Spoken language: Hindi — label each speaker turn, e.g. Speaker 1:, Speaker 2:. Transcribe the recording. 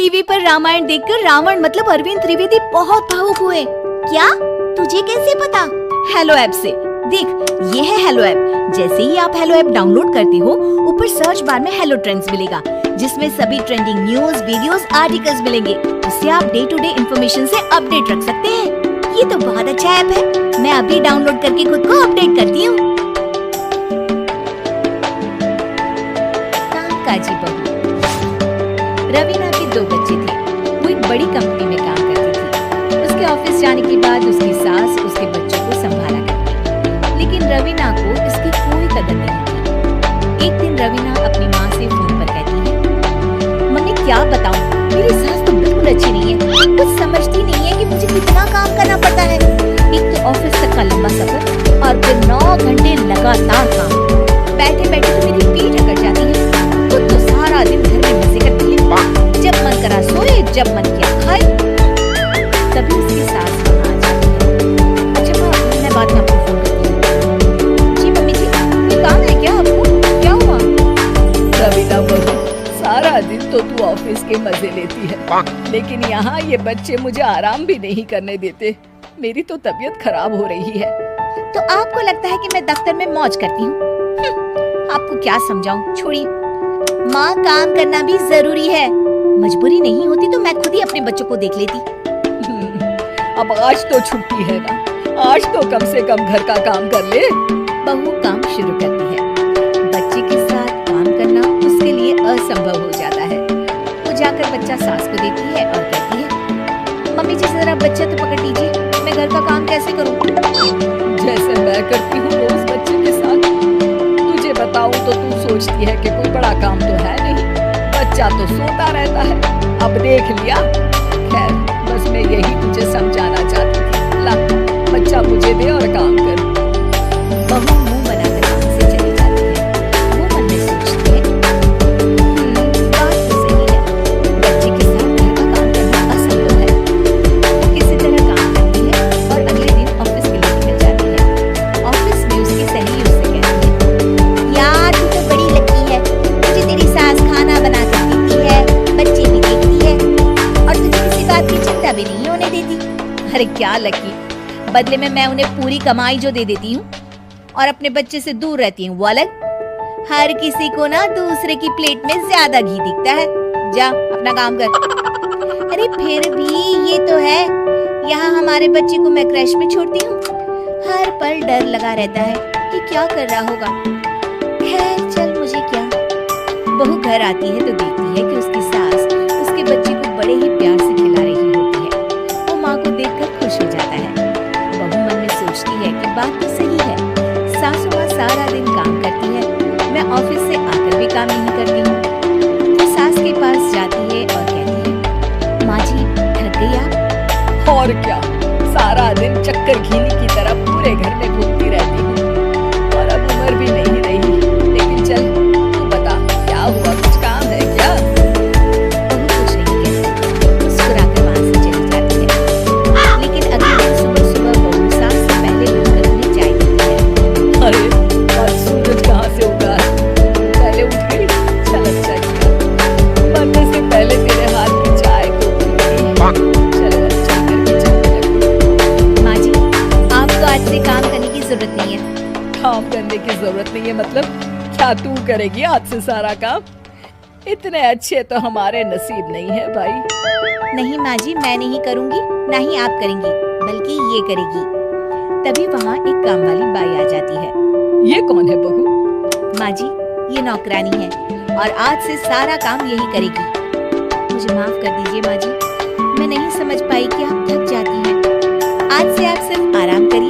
Speaker 1: टीवी पर रामायण देखकर रावण मतलब अरविंद त्रिवेदी बहुत भावुक हुए। क्या? तुझे कैसे पता? हेलो ऐप से। देख, ये है हेलो ऐप। जैसे ही आप हेलो ऐप डाउनलोड करते हो, ऊपर सर्च बार में हेलो ट्रेंड्स मिलेगा, जिसमें सभी ट्रेंडिंग न्यूज, वीडियोस, आर्टिकल्स मिलेंगे। इससे आप डे टू डे इन्फॉर्मेशन से अपडेट रख सकते हैं। ये तो बहुत अच्छा ऐप है। मैं अभी डाउनलोड करके खुद को अपडेट करती हूँ। काजी बहू। रवीना के 2 बच्चे थे। वो एक बड़ी कंपनी में काम करती थी। उसके ऑफिस जाने के बाद उसकी सास उसके बच्चों को संभाला करती, लेकिन रवीना को इसकी कोई कदर नहीं थी। एक दिन रवीना अपनी माँ से फोन पर कहती है, मम्मी क्या बताऊं, मेरी सास तो बिल्कुल अच्छी नहीं है। कुछ समझती नहीं है कि मुझे कितना काम करना पड़ता है। एक तो ऑफिस तक का लंबा सफर और फिर 9 घंटे लगातार काम। बैठे बैठे तो मेरी पीठ अकड़ जाती है। खुद तो सारा दिन घर में मजे करती है। जब मन करा सोए, जब मन किया खाए। तभी उसकी सास वहाँ आ जाती है। अच्छा माँ, मैं बात में आपको फोन करती हूँ। जी मम्मी जी, कोई काम है क्या आपको? क्या हुआ?
Speaker 2: रवीना बहू, सारा दिन तो तू ऑफिस के मजे लेती है, लेकिन यहाँ ये बच्चे मुझे आराम भी नहीं करने देते। मेरी तो तबीयत खराब हो रही है।
Speaker 1: तो आपको लगता है कि मैं दफ्तर में मौज करती हूँ? आपको क्या समझाऊं, छोड़िए। माँ, काम करना भी जरूरी है। मजबूरी नहीं होती तो मैं खुद ही अपने बच्चों को देख लेती।
Speaker 2: अब आज तो छुट्टी है ना, आज तो कम से कम घर का काम कर ले।
Speaker 1: बहू काम शुरू करती है। बच्चे के साथ काम करना उसके लिए असंभव हो जाता है। वो जाकर बच्चा सास को देखती है और कहती है, मम्मी जी जरा बच्चा तो पकड़ लीजिए, मैं घर का काम कैसे करूँ?
Speaker 2: जैसे मैं करती हूँ रोज बच्चे के साथ। तुझे बताऊँ तो तू सोचती है कि कोई बड़ा काम तो है नहीं, बच्चा तो सोता रहता है। अब देख लिया। खैर, बस मैं यही तुझे समझाना चाहती थी। ला, बच्चा मुझे दे और काम कर।
Speaker 1: बहू मुंह बनाकर काम से चली जाती है। वो मन में सोचती है, बात तो सही है, बच्चे के साथ घर का काम करना असंभव है। वो किसी तरह काम करती है और अगले दिन ऑफिस के लिए निकल जाती है। ऑफिस में उसकी सहेली उससे कहती है, यार तू तो बड़ी लकी है, तुझे तेरी सास खाना बना कर देती है, बच्चे भी देखती है और तुझे किसी बात की चिंता भी नहीं होने देती। अरे क्या लकी, बदले में मैं उन्हें पूरी कमाई जो दे देती हूँ और अपने बच्चे से दूर रहती हूँ, वो अलग। हर किसी को ना दूसरे की प्लेट में ज्यादा घी दिखता है। जा अपना काम कर। अरे फिर भी ये तो है, यहाँ हमारे बच्चे को मैं क्रैश में छोड़ती हूँ। हर पल डर लगा रहता है कि क्या कर रहा होगा। खैर चल, मुझे क्या। बहू घर आती है तो देखती है कि उसकी सास उसके बच्चे को बड़े ही प्यार से खिला रही होती है। वो माँ को देखकर खुश हो जाता है। बहू मन में सोचती है कि बात तो सही है, सासू माँ सारा दिन काम करती है, मैं ऑफिस से आकर भी काम नहीं करती हूँ। तो सास के पास जाती है और कहती है, माँ जी थक गई आप?
Speaker 2: और क्या, सारा दिन चक्कर घीनी की तरह पूरे घर में घूमती रहती हूँ और अब उम्र भी नहीं रही। लेकिन चल, तू बता क्या हुआ, कुछ काम है क्या?
Speaker 1: बहू कुछ नहीं कहती, मुस्कुराकर वहाँ से चली जाती है। लेकिन अगले दिन सुबह सुबह बहू सास से पहले उठकर उन्हें चाय देती है।
Speaker 2: अरे आज सूरज कहाँ से उगा है? पहले उठ गई, चल अच्छा किया। मरने से पहले तेरे हाथ की चाय तो पी। चलो अच्छा करके चलने लगी।
Speaker 1: माँ जी, आपको आज से काम करने की जरूरत नहीं है।
Speaker 2: काम करने की जरूरत नहीं है मतलब? क्या तू करेगी आज से सारा काम? इतने अच्छे तो हमारे नसीब नहीं है भाई।
Speaker 1: नहीं माँ जी, मैं नहीं करूँगी, ना ही आप करेंगी, बल्कि ये करेगी। तभी वहाँ एक काम वाली बाई आ जाती है।
Speaker 2: ये कौन है बहू?
Speaker 1: माँ जी, ये नौकरानी है और आज से सारा काम यही करेगी। मुझे माफ कर दीजिए माँ जी, मैं नहीं समझ पाई कि आप थक जाती हैं। आज से आप सिर्फ आराम करिए।